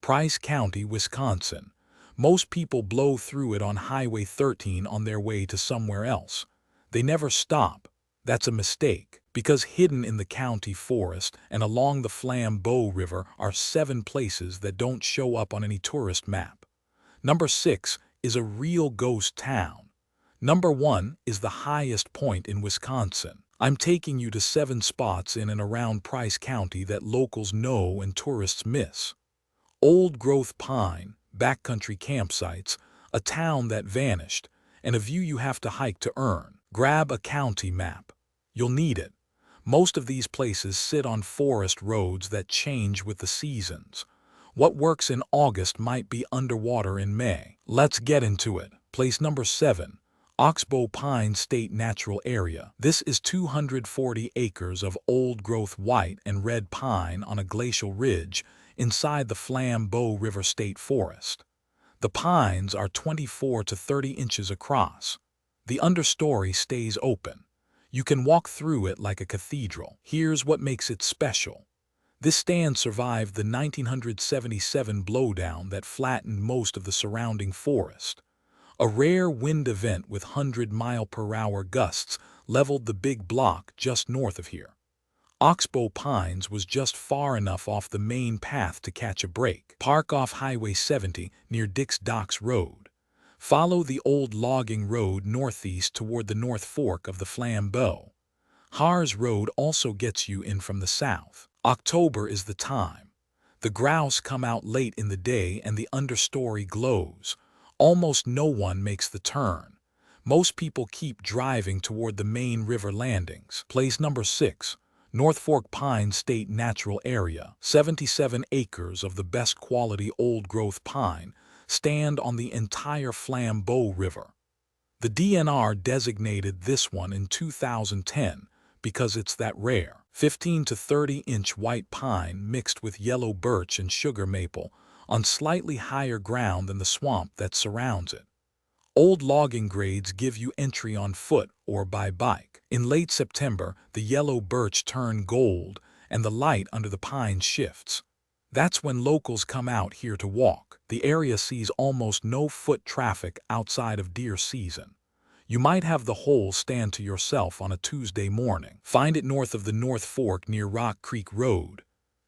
Price County, Wisconsin. Most people blow through it on Highway 13 on their way to somewhere else. They never stop. That's a mistake, because hidden in the county forest and along the Flambeau River are 7 places that don't show up on any tourist map. Number 6 is a real ghost town. Number 1 is the highest point in Wisconsin. I'm taking you to 7 spots in and around Price County that locals know and tourists miss. Old growth pine, backcountry campsites, a town that vanished, and a view you have to hike to earn. Grab a county map. You'll need it. Most of these places sit on forest roads that change with the seasons. What works in August might be underwater in May. Let's get into it. Place number 7. Oxbo Pine State Natural Area. This is 240 acres of old-growth white and red pine on a glacial ridge inside the Flambeau River State Forest. The pines are 24 to 30 inches across. The understory stays open. You can walk through it like a cathedral. Here's what makes it special. This stand survived the 1977 blowdown that flattened most of the surrounding forest. A rare wind event with 100-mile-per-hour gusts leveled the big block just north of here. Oxbo Pines was just far enough off the main path to catch a break. Park off Highway 70 near Dick's Docks Road. Follow the old logging road northeast toward the North Fork of the Flambeau. Haars Road also gets you in from the south. October is the time. The grouse come out late in the day and the understory glows. Almost no one makes the turn. Most people keep driving toward the main river landings. Place number 6. North Fork Pine State Natural Area. 77 acres of the best quality old-growth pine stand on the entire Flambeau River. The DNR designated this one in 2010 because it's that rare. 15 to 30-inch white pine mixed with yellow birch and sugar maple on slightly higher ground than the swamp that surrounds it. Old logging grades give you entry on foot or by bike. In late September, the yellow birch turn gold and the light under the pine shifts. That's when locals come out here to walk. The area sees almost no foot traffic outside of deer season. You might have the whole stand to yourself on a Tuesday morning. Find it north of the North Fork near Rock Creek Road.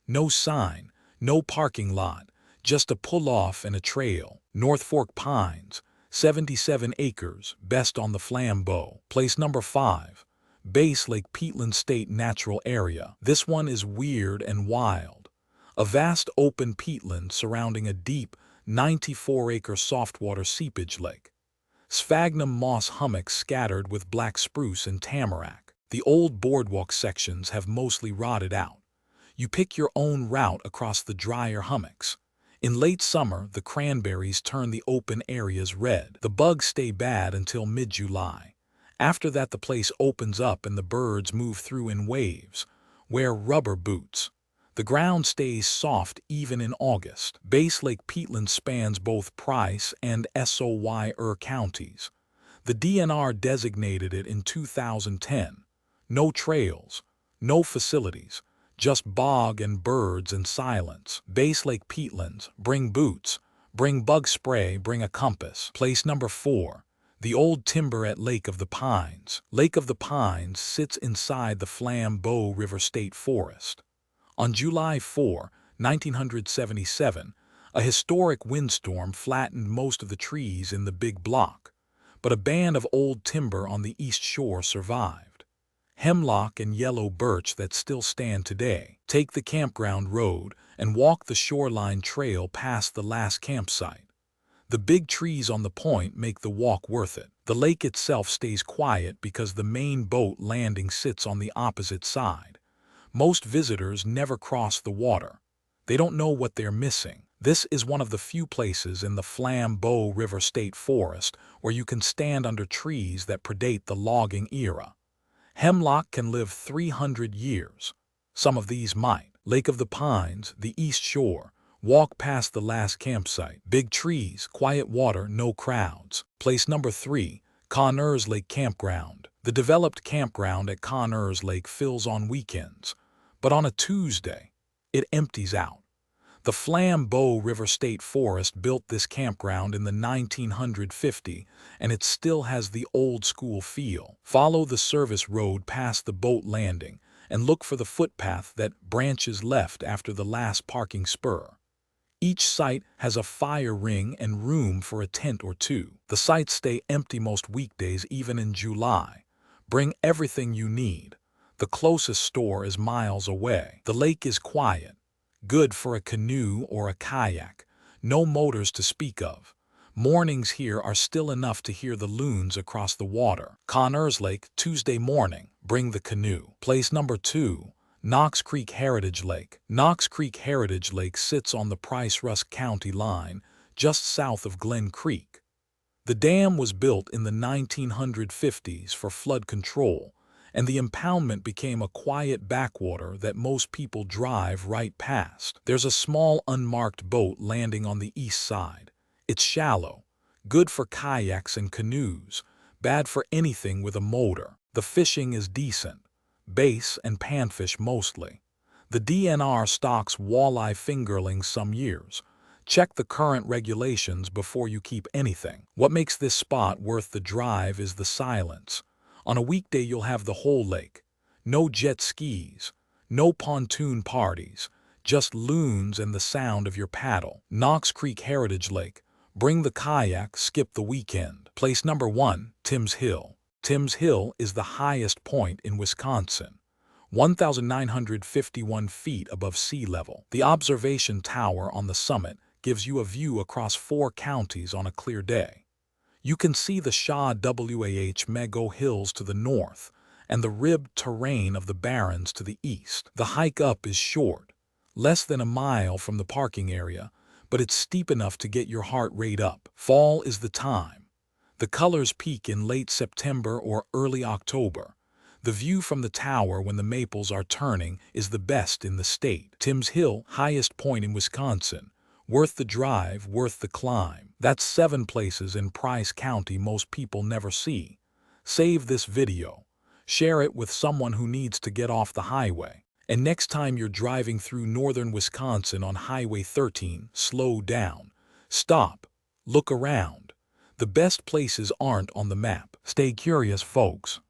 No sign, no parking lot, just a pull-off and a trail. North Fork Pines, 77 acres, best on the Flambeau. Place number 5. Base Lake Peatlands State Natural Area. This one is weird and wild. A vast open peatland surrounding a deep, 94-acre softwater seepage lake. Sphagnum moss hummocks scattered with black spruce and tamarack. The old boardwalk sections have mostly rotted out. You pick your own route across the drier hummocks. In late summer, the cranberries turn the open areas red. The bugs stay bad until mid-July. After that, the place opens up and the birds move through in waves. Wear rubber boots. The ground stays soft even in August. Base Lake Peatlands spans both Price and Soy counties. The DNR designated it in 2010. No trails, no facilities, just bog and birds and silence. Base Lake Peatlands, bring boots, bring bug spray, bring a compass. Place number 4. The old timber at Lake of the Pines. Lake of the Pines sits inside the Flambeau River State Forest. On July 4, 1977, a historic windstorm flattened most of the trees in the big block, but a band of old timber on the east shore survived. Hemlock and yellow birch that still stand today. Take the campground road and walk the shoreline trail past the last campsite. The big trees on the point make the walk worth it. The lake itself stays quiet because the main boat landing sits on the opposite side. Most visitors never cross the water. They don't know what they're missing. This is one of the few places in the Flambeau River State Forest where you can stand under trees that predate the logging era. Hemlock can live 300 years. Some of these might. Lake of the Pines, the east shore. Walk past the last campsite. Big trees, quiet water, no crowds. Place number 3, Connors Lake Campground. The developed campground at Connors Lake fills on weekends, but on a Tuesday, it empties out. The Flambeau River State Forest built this campground in the 1950s, and it still has the old-school feel. Follow the service road past the boat landing and look for the footpath that branches left after the last parking spur. Each site has a fire ring and room for a tent or two. The sites stay empty most weekdays, even in July. Bring everything you need. The closest store is miles away. The lake is quiet, good for a canoe or a kayak. No motors to speak of. Mornings here are still enough to hear the loons across the water. Connors Lake, Tuesday morning. Bring the canoe. Place number 2. Knox Creek Heritage Lake. Knox Creek Heritage Lake sits on the Price-Rusk County line, just south of Glen Creek. The dam was built in the 1950s for flood control, and the impoundment became a quiet backwater that most people drive right past. There's a small unmarked boat landing on the east side. It's shallow, good for kayaks and canoes, bad for anything with a motor. The fishing is decent. Bass and panfish mostly. The DNR stocks walleye fingerlings some years. Check the current regulations before you keep anything. What makes this spot worth the drive is the silence. On a weekday you'll have the whole lake. No jet skis, no pontoon parties, just loons and the sound of your paddle. Knox Creek Heritage Lake. Bring the kayak, skip the weekend. Place number 1, Timms Hill. Timms Hill is the highest point in Wisconsin, 1,951 feet above sea level. The observation tower on the summit gives you a view across 4 counties on a clear day. You can see the Shaw-Wah-Mago Hills to the north and the ribbed terrain of the Barrens to the east. The hike up is short, less than a mile from the parking area, but it's steep enough to get your heart rate up. Fall is the time. The colors peak in late September or early October. The view from the tower when the maples are turning is the best in the state. Timms Hill, highest point in Wisconsin. Worth the drive, worth the climb. That's 7 places in Price County most people never see. Save this video. Share it with someone who needs to get off the highway. And next time you're driving through northern Wisconsin on Highway 13, slow down. Stop. Look around. The best places aren't on the map. Stay curious, folks.